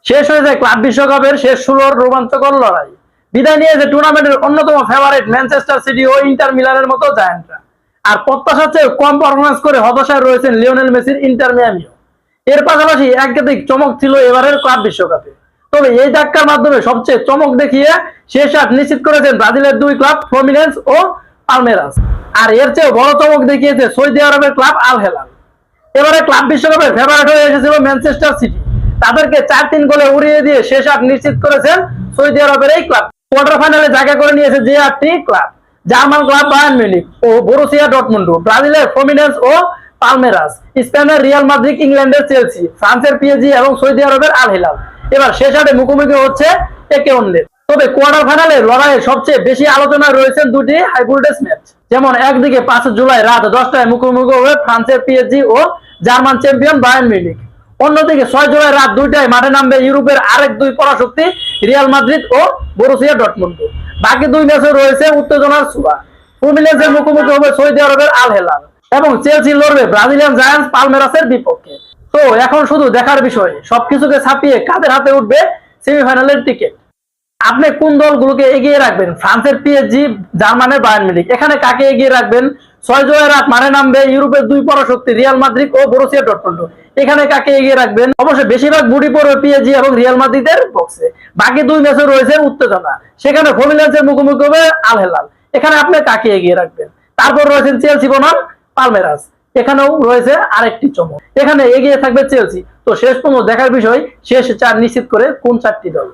শেষ হয়েছে ক্লাব বিশ্বকাপের শেষ 16 রোমাঞ্চকর লড়াই। বিদায় নিয়েছে টুর্নামেন্টের অন্যতম ফেভারিট ম্যানচেস্টার সিটি ও ইন্টার মিলানের মতো জায়ান্টরা। আর প্রত্যাশার চেয়ে কম পারফরমেন্স করে হতাশায় রয়েছেন লিওনেল মেসির ইন্টার মিয়ামিও। এর পাশাপাশি একাধিক চমক ছিল এবারের ক্লাব বিশ্বকাপে। তবে এই ধাক্কার মাধ্যমে সবচেয়ে চমক দেখিয়ে শেষ 8 নিশ্চিত করেছেন ব্রাজিলের দুই ক্লাব ফ্লুমিনেন্স ও পালমেরাস। আর এর চেয়ে বড় চমক দেখিয়েছে সৌদি আরবের ক্লাব আল হেলাল। এবারে ক্লাব বিশ্বকাপের ফেভারিট হয়ে এসেছিল ম্যানচেস্টার সিটি। তাদেরকে 4-3 গোলে উড়িয়ে দিয়ে শেষ 8 নিশ্চিত করেছেন সৌদি আরবের এই ক্লাব। কোয়ার্টার ফাইনালে জায়গা করে নিয়েছে যে 8টি club: German club Bayern Munich ও বরুসিয়া ডর্টমুন্ড, ব্রাজিলের ফ্লুমিনেন্স ও পালমেরাস, স্পেনের রিয়াল মাদ্রিদ, ইংল্যান্ডের চেলসি, ফ্রান্সের পিএসজি এবং সৌদি আরবের আল হিলাল। এবার শেষ 8 মুখোমুখি হচ্ছে একে অন্যের। তবে কোয়ার্টার ফাইনালে লড়াইয়ে সবচেয়ে বেশি আলোচনায় রয়েছেন দুটি হাই ভোল্টেজ ম্যাচ। যেমন একদিকে 5 জুলাই রাত 10টায় মুখোমুখি হবে ফ্রান্সের পিএসজি ও জার্মান চ্যাম্পিয়ন বায়ার্ন মিউনিখ। অন্যদিকে 6 জুলাই রাত 2টায় মাঠে নামবে ইউরোপের আরেক দুই পরাশক্তি রিয়াল মাদ্রিদ ও বরুসিয়া ডর্টমুন্ড। বাকি দুই ম্যাচে রয়েছে উত্তেজনার ছোঁয়া। ফ্লুমিনেন্সের মুখোমুখি হবে সৌদি আরবের আল হেলাল এবং চেলসি লড়বে ব্রাজিলিয়ান জায়ান্টস পালমেরাসের বিপক্ষে। তো এখন শুধু দেখার বিষয়, সবকিছুকে ছাপিয়ে কাদের হাতে উঠবে সেমিফাইনালের টিকিট। আপনি কোন দলগুলোকে এগিয়ে রাখবেন? ফ্রান্সের পিএসজি, জার্মানের বায়ার্ন মিউনিখ, এখানে কাকে এগিয়ে রাখবেন? 6 জুলাই রাত মাঠে নামবে ইউরোপের দুই পরাশক্তি রিয়াল মাদ্রিদ ও বরুসিয়া ডর্টমুন্ড, এখানে কাকে এগিয়ে রাখবেন? অবশ্যই বেশিরভাগ বুড়ি পড়বে পিএসজি এবং রিয়াল মাদ্রিদের বক্সে। বাকি দুই ম্যাচে রয়েছে উত্তেজনা, সেখানে ফ্লুমিনেন্সের মুখোমুখি হবে আল হেলাল, এখানে আপনি কাকে এগিয়ে রাখবেন? তারপর রয়েছেন চেলসি বনাম পালমেরাস, এখানেও রয়েছে আরেকটি চমক, এখানে এগিয়ে থাকবে চেলসি। তো শেষ পর্যন্ত দেখার বিষয় শেষ 4 নিশ্চিত করে কোন 4টি দল।